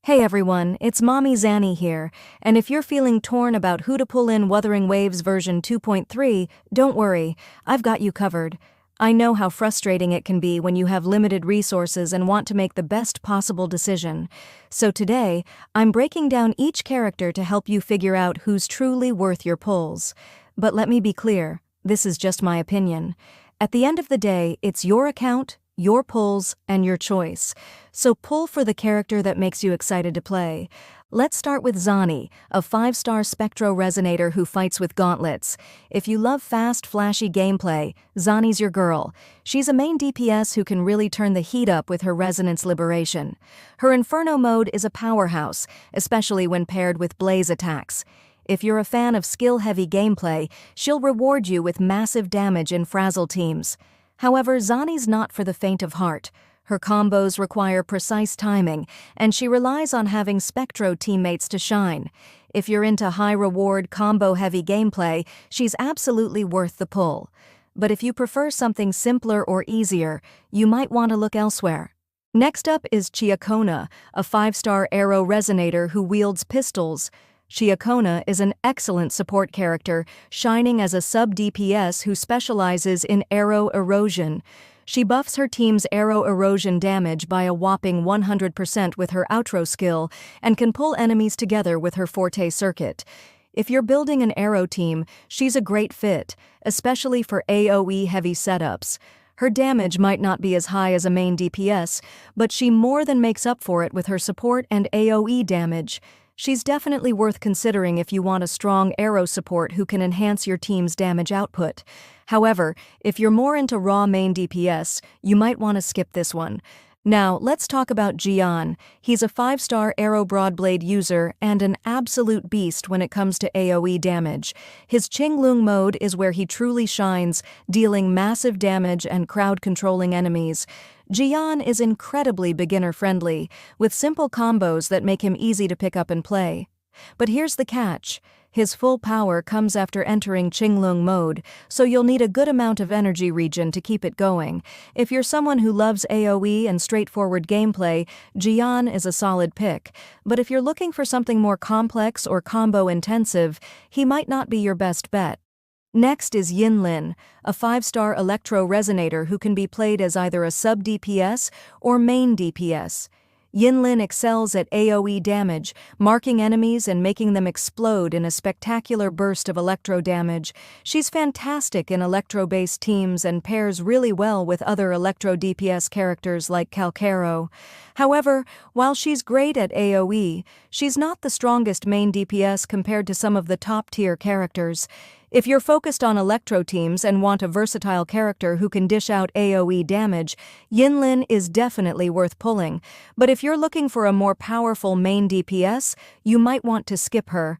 Hey everyone, it's Mommy Zani here, and if you're feeling torn about who to pull in Wuthering Waves version 2.3, don't worry, I've got you covered. I know how frustrating it can be when you have limited resources and want to make the best possible decision. So today, I'm breaking down each character to help you figure out who's truly worth your pulls. But let me be clear, this is just my opinion. At the end of the day, it's your account, your pulls, and your choice. So pull for the character that makes you excited to play. Let's start with Zani, a 5-star Spectro Resonator who fights with gauntlets. If you love fast, flashy gameplay, Zani's your girl. She's a main DPS who can really turn the heat up with her Resonance Liberation. Her Inferno mode is a powerhouse, especially when paired with Blaze attacks. If you're a fan of skill-heavy gameplay, she'll reward you with massive damage in Frazzle teams. However, Zani's not for the faint of heart. Her combos require precise timing, and she relies on having Spectro teammates to shine. If you're into high-reward, combo-heavy gameplay, she's absolutely worth the pull. But if you prefer something simpler or easier, you might want to look elsewhere. Next up is Ciaccona, a 5-star Arrow Resonator who wields pistols. Ciaccona is an excellent support character, shining as a sub-DPS who specializes in arrow erosion. She buffs her team's arrow erosion damage by a whopping 100% with her outro skill and can pull enemies together with her forte circuit. If you're building an arrow team, she's a great fit, especially for AoE-heavy setups. Her damage might not be as high as a main DPS, but she more than makes up for it with her support and AoE damage. She's definitely worth considering if you want a strong arrow support who can enhance your team's damage output. However, if you're more into raw main DPS, you might want to skip this one. Now, let's talk about Jiyan. He's a 5-star Arrow Broadblade user and an absolute beast when it comes to AoE damage. His Qinglong mode is where he truly shines, dealing massive damage and crowd-controlling enemies. Jiyan is incredibly beginner-friendly, with simple combos that make him easy to pick up and play. But here's the catch. His full power comes after entering Qinglong mode, so you'll need a good amount of energy regen to keep it going. If you're someone who loves AoE and straightforward gameplay, Jiyan is a solid pick. But if you're looking for something more complex or combo-intensive, he might not be your best bet. Next is Yinlin, a 5-star Electro Resonator who can be played as either a sub-DPS or main DPS. Yinlin excels at AoE damage, marking enemies and making them explode in a spectacular burst of electro damage. She's fantastic in electro-based teams and pairs really well with other electro DPS characters like Calcaro. However, while she's great at AoE, she's not the strongest main DPS compared to some of the top-tier characters. If you're focused on electro teams and want a versatile character who can dish out AoE damage, Yinlin is definitely worth pulling. But if you're looking for a more powerful main DPS, you might want to skip her.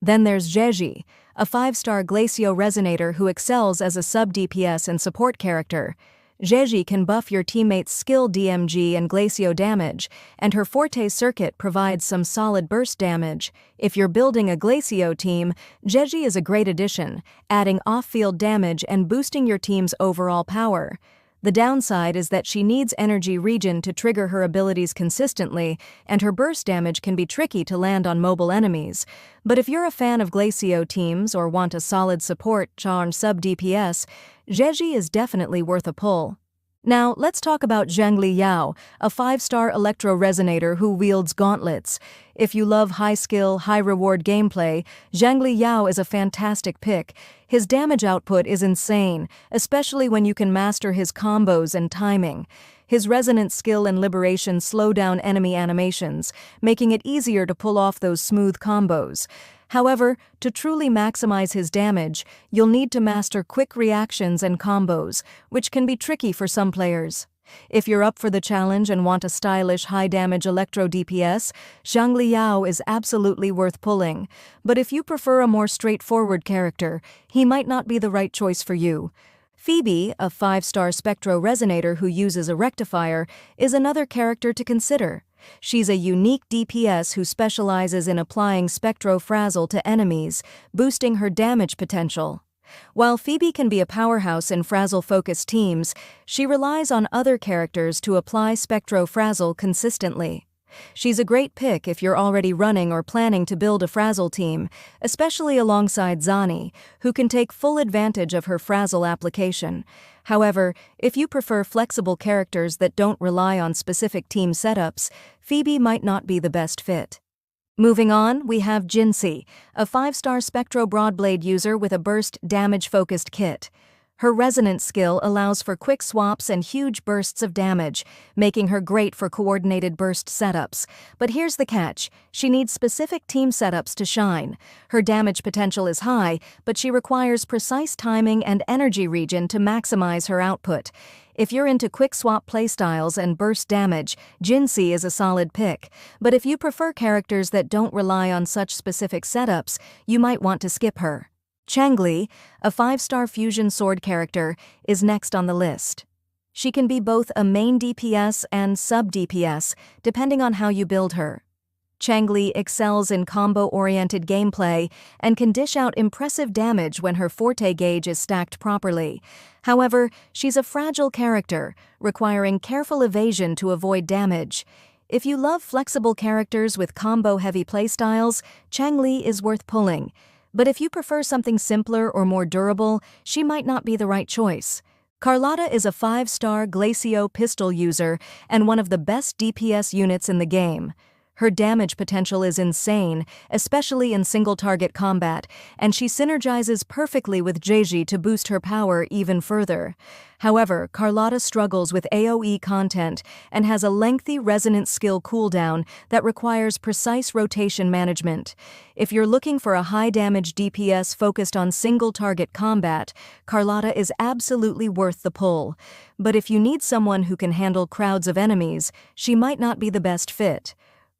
Then there's Zhezhi, a 5-star Glacio Resonator who excels as a sub-DPS and support character. Zhezhi can buff your teammates' skill DMG and Glacio damage, and her Forte circuit provides some solid burst damage. If you're building a Glacio team, Zhezhi is a great addition, adding off-field damage and boosting your team's overall power. The downside is that she needs energy regen to trigger her abilities consistently, and her burst damage can be tricky to land on mobile enemies. But if you're a fan of Glacio teams or want a solid support charm sub-DPS, Zhezhi is definitely worth a pull. Now, let's talk about Xiangli Yao, a 5-star Electro Resonator who wields gauntlets. If you love high-skill, high-reward gameplay, Xiangli Yao is a fantastic pick. His damage output is insane, especially when you can master his combos and timing. His resonance skill and liberation slow down enemy animations, making it easier to pull off those smooth combos. However, to truly maximize his damage, you'll need to master quick reactions and combos, which can be tricky for some players. If you're up for the challenge and want a stylish, high-damage electro DPS, Xiangli Yao is absolutely worth pulling. But if you prefer a more straightforward character, he might not be the right choice for you. Phoebe, a 5-star Spectro Resonator who uses a rectifier, is another character to consider. She's a unique DPS who specializes in applying Spectro Frazzle to enemies, boosting her damage potential. While Phoebe can be a powerhouse in Frazzle-focused teams, she relies on other characters to apply Spectro Frazzle consistently. She's a great pick if you're already running or planning to build a Frazzle team, especially alongside Zani, who can take full advantage of her Frazzle application. However, if you prefer flexible characters that don't rely on specific team setups, Phoebe might not be the best fit. Moving on, we have Jinhsi, a 5-star Spectro Broadblade user with a burst damage-focused kit. Her resonance skill allows for quick swaps and huge bursts of damage, making her great for coordinated burst setups. But here's the catch: she needs specific team setups to shine. Her damage potential is high, but she requires precise timing and energy regen to maximize her output. If you're into quick swap playstyles and burst damage, Jinhsi is a solid pick. But if you prefer characters that don't rely on such specific setups, you might want to skip her. Changli, a 5-star fusion sword character, is next on the list. She can be both a main DPS and sub-DPS, depending on how you build her. Changli excels in combo-oriented gameplay and can dish out impressive damage when her forte gauge is stacked properly. However, she's a fragile character, requiring careful evasion to avoid damage. If you love flexible characters with combo-heavy playstyles, Changli is worth pulling. But if you prefer something simpler or more durable, she might not be the right choice. Carlotta is a 5-star Glacio pistol user and one of the best DPS units in the game. Her damage potential is insane, especially in single-target combat, and she synergizes perfectly with Zhezhi to boost her power even further. However, Carlotta struggles with AoE content and has a lengthy resonance skill cooldown that requires precise rotation management. If you're looking for a high-damage DPS focused on single-target combat, Carlotta is absolutely worth the pull. But if you need someone who can handle crowds of enemies, she might not be the best fit.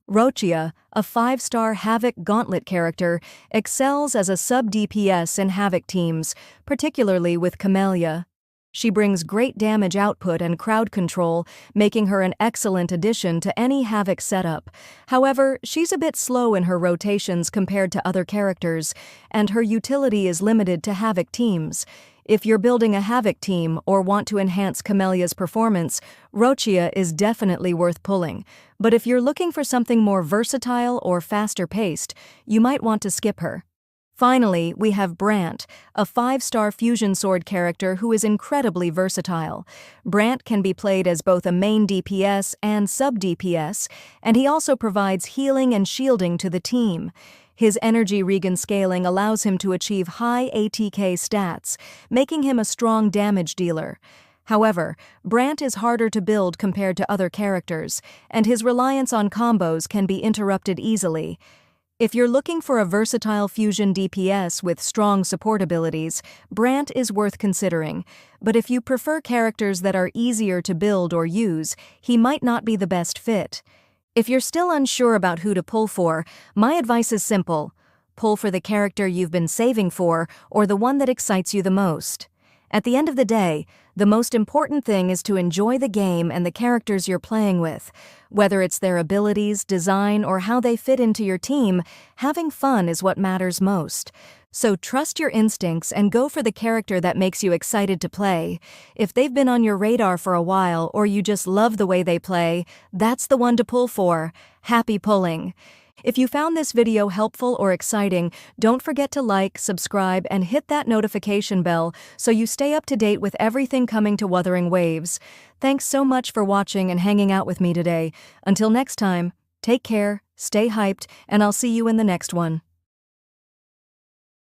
Roccia, a 5-star Havoc Gauntlet character, excels as a sub-DPS in Havoc teams, particularly with Camellia. She brings great damage output and crowd control, making her an excellent addition to any Havoc setup. However, she's a bit slow in her rotations compared to other characters, and her utility is limited to Havoc teams. If you're building a Havoc team or want to enhance Camellia's performance, Roccia is definitely worth pulling. But if you're looking for something more versatile or faster-paced, you might want to skip her. Finally, we have Brant, a 5-star fusion sword character who is incredibly versatile. Brant can be played as both a main DPS and sub-DPS, and he also provides healing and shielding to the team. His energy regen scaling allows him to achieve high ATK stats, making him a strong damage dealer. However, Brant is harder to build compared to other characters, and his reliance on combos can be interrupted easily. If you're looking for a versatile fusion DPS with strong support abilities, Brant is worth considering. But if you prefer characters that are easier to build or use, he might not be the best fit. If you're still unsure about who to pull for, my advice is simple. Pull for the character you've been saving for or the one that excites you the most. At the end of the day, the most important thing is to enjoy the game and the characters you're playing with. Whether it's their abilities, design, or how they fit into your team, having fun is what matters most. So trust your instincts and go for the character that makes you excited to play. If they've been on your radar for a while or you just love the way they play, that's the one to pull for. Happy pulling! If you found this video helpful or exciting, don't forget to like, subscribe, and hit that notification bell so you stay up to date with everything coming to Wuthering Waves. Thanks so much for watching and hanging out with me today. Until next time, take care, stay hyped, and I'll see you in the next one.